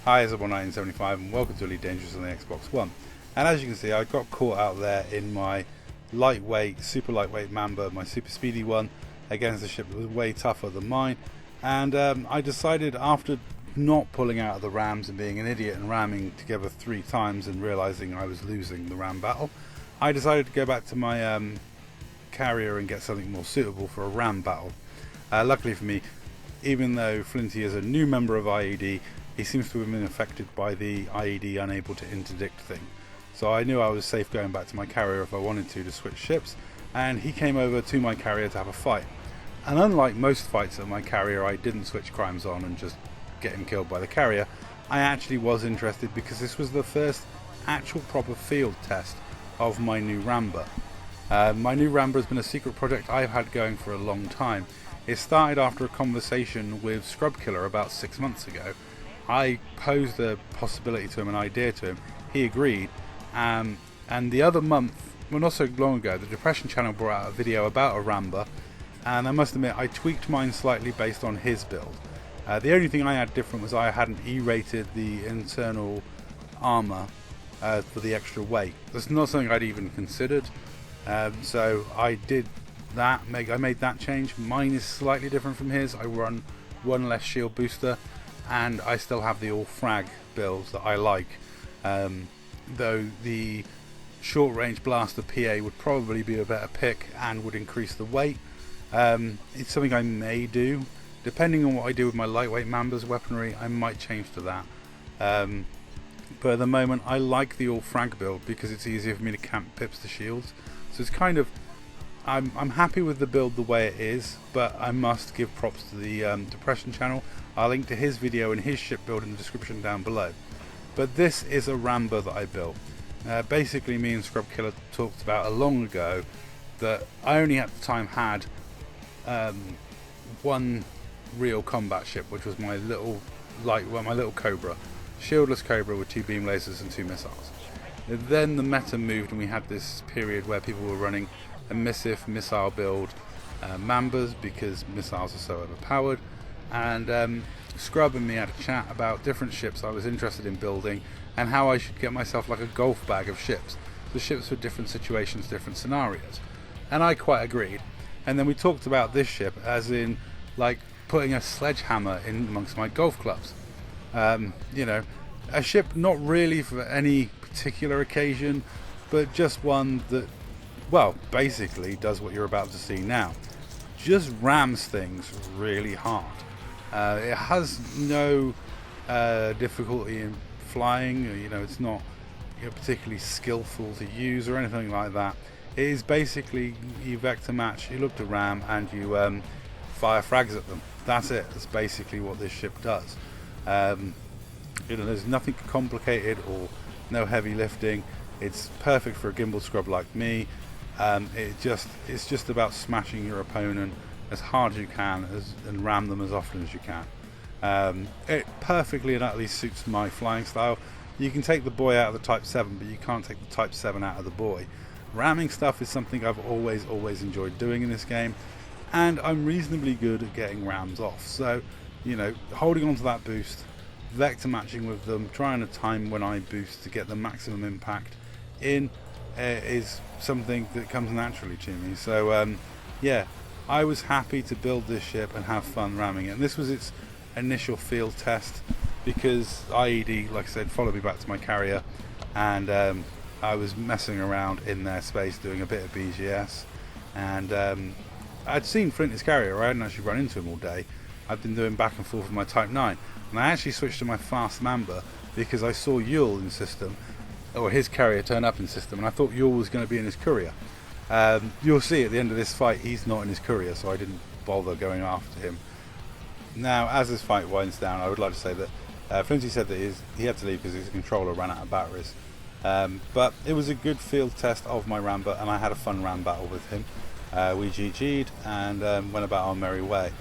Hi, it's 1975 and welcome to Elite Dangerous on the Xbox One. And as you can see, I got caught out there in my lightweight, super lightweight Mamba, my super speedy one, against a ship that was way tougher than mine. And I decided, after not pulling out of the rams and being an idiot and ramming together 3 times and realizing I was losing the ram battle, I decided to go back to my carrier and get something more suitable for a ram battle. Luckily for me, even though Flinty is a new member of IED, he seems to have been affected by the IED unable to interdict thing. So I knew I was safe going back to my carrier if I wanted to switch ships, and he came over to my carrier to have a fight. And unlike most fights at my carrier, I didn't switch crimes on and just get him killed by the carrier. I actually was interested because this was the first actual proper field test of my new Ramba. My new Ramba has been a secret project I've had going for a long time. It started after a conversation with Scrub Killer about 6 months ago. I posed a possibility to him, an idea to him. He agreed, and the other month, well, not so long ago, the Depression channel brought out a video about a Ramba, and I must admit I tweaked mine slightly based on his build. The only thing I had different was I hadn't E-rated the internal armor for the extra weight. That's not something I'd even considered, so I did that. I made that change. Mine is slightly different from his. I run one less shield booster, and I still have the all frag builds that I like, though the short range blaster PA would probably be a better pick and would increase the weight. It's something I may do depending on what I do with my lightweight Mamba's weaponry. I might change to that, but at the moment I like the all frag build because it's easier for me to camp pips to shields. So it's kind of, I'm happy with the build the way it is, but I must give props to the Depression channel. I'll link to his video and his ship build in the description down below. But this is a Ramba that I built. Basically, me and Scrub Killer talked about long ago that I only at the time had one real combat ship, which was my little my little Cobra, shieldless Cobra with 2 beam lasers and 2 missiles. Then the meta moved, and we had this period where people were running a missile build Mambas because missiles are so overpowered. And Scrub and me had a chat about different ships I was interested in building and how I should get myself like a golf bag of ships. The ships for different situations, different scenarios. And I quite agreed. And then we talked about this ship as in like putting a sledgehammer in amongst my golf clubs. You know, a ship not really for any particular occasion, but just one that, well, basically does what you're about to see now. Just rams things really hard. It has no difficulty in flying. You know, it's not particularly skillful to use or anything like that. It is basically you vector match, you look to ram, and you fire frags at them. That's it. That's basically what this ship does. You know, there's nothing complicated or no heavy lifting. It's perfect for a gimbal scrub like me. It's just about smashing your opponent as hard as you can and ram them as often as you can. It perfectly and utterly suits my flying style. You can take the boy out of the Type 7, but you can't take the Type 7 out of the boy. Ramming stuff is something I've always enjoyed doing in this game, and I'm reasonably good at getting rams off. So, you know, holding on to that boost, vector matching with them, trying to time when I boost to get the maximum impact in is something that comes naturally to me. So yeah, I was happy to build this ship and have fun ramming it. And this was its initial field test because IED, like I said, followed me back to my carrier, and I was messing around in their space doing a bit of BGS. And I'd seen Flinty's carrier. I hadn't actually run into him all day. I'd been doing back and forth with my Type 9, and I actually switched to my fast Mamba because I saw Yule in system, or his carrier turn up in system, and I thought Yule was going to be in his courier. You'll see at the end of this fight he's not in his courier, so I didn't bother going after him. Now, as this fight winds down, I would like to say that Flinty said that he had to leave because his controller ran out of batteries. But it was a good field test of my Ramba, and I had a fun ram battle with him. We GG'd and went about our merry way.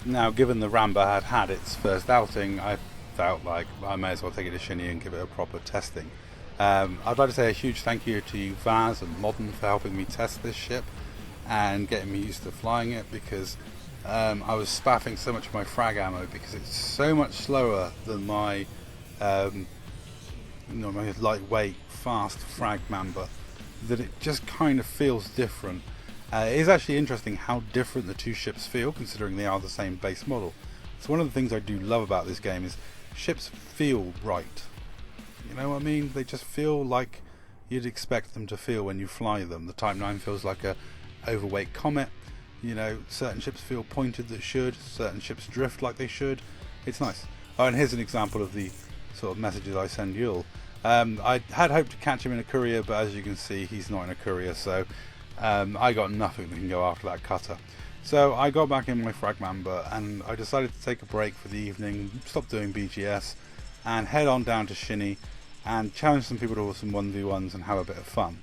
Now, given the Ramba had its first outing, I felt like I may as well take it to Shinny and give it a proper testing. I'd like to say a huge thank you to you, Vaz and Modern, for helping me test this ship and getting me used to flying it, because I was spaffing so much of my frag ammo because it's so much slower than my my lightweight, fast frag mamba, that it just kind of feels different. It is actually interesting how different the two ships feel, considering they are the same base model. So one of the things I do love about this game is ships feel right. You know what I mean? They just feel like you'd expect them to feel when you fly them. The Type 9 feels like a overweight Comet. You know, certain ships feel pointed that should, certain ships drift like they should. It's nice. Oh, and here's an example of the sort of messages I send Yule. I had hoped to catch him in a courier, but as you can see, he's not in a courier, so I got nothing that can go after that cutter. So I got back in my frag mamba and I decided to take a break for the evening, stop doing BGS, and head on down to Shinny and challenge some people to some 1v1s and have a bit of fun.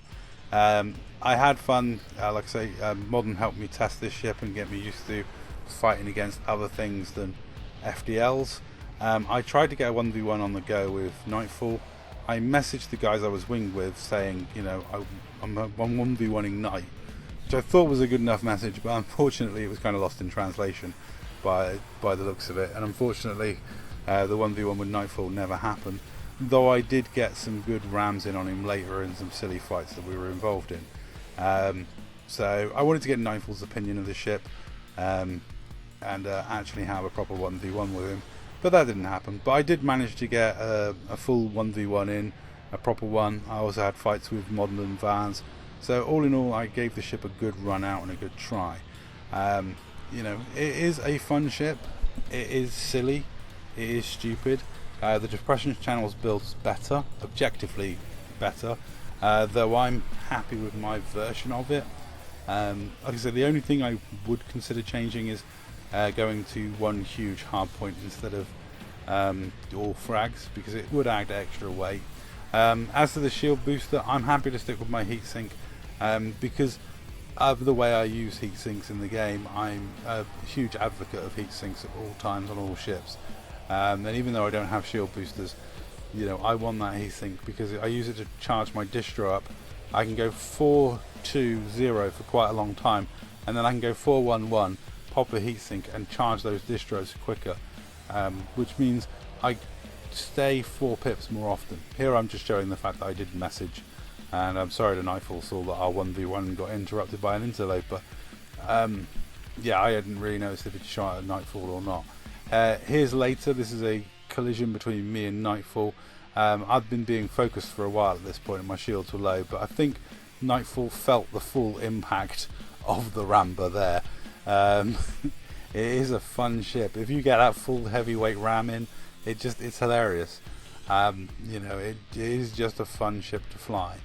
I had fun, like I say, Modern helped me test this ship and get me used to fighting against other things than FDLs. I tried to get a 1v1 on the go with Nightfall. I messaged the guys I was winged with saying, you know, I'm 1v1ing Night, which I thought was a good enough message, but unfortunately it was kind of lost in translation by the looks of it, and unfortunately the 1v1 with Nightfall never happened, though I did get some good rams in on him later in some silly fights that we were involved in. So I wanted to get Nightfall's opinion of the ship and actually have a proper 1v1 with him, but that didn't happen. But I did manage to get a full 1v1 in, a proper one. I also had fights with Modern and Vans, so all in all I gave the ship a good run out and a good try. You know, it is a fun ship, it is silly, it is stupid. The Depression Channel's build's better, objectively better, though I'm happy with my version of it. Like I said, the only thing I would consider changing is going to one huge hard point instead of all frags, because it would add extra weight. As to the shield booster, I'm happy to stick with my heatsink because of the way I use heatsinks in the game. I'm a huge advocate of heatsinks at all times on all ships. And even though I don't have shield boosters, you know, I want that heatsink because I use it to charge my distro up. I can go 4-2-0 for quite a long time, and then I can go 4-1-1, pop a heatsink and charge those distros quicker, which means I stay 4 pips more often. Here I'm just showing the fact that I did message, and I'm sorry to Nightfall saw that our 1v1 got interrupted by an interlope, but yeah, I hadn't really noticed if it shot at Nightfall or not. Here's later. This is a collision between me and Nightfall. I've been being focused for a while at this point and my shields were low, but I think Nightfall felt the full impact of the Ramba there. It is a fun ship. If you get that full heavyweight ram in, it's hilarious. You know, it is just a fun ship to fly.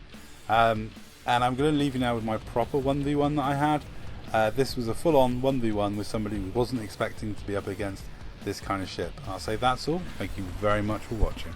And I'm going to leave you now with my proper 1v1 that I had. This was a full-on 1v1 with somebody who wasn't expecting to be up against this kind of ship. I'll say that's all. Thank you very much for watching.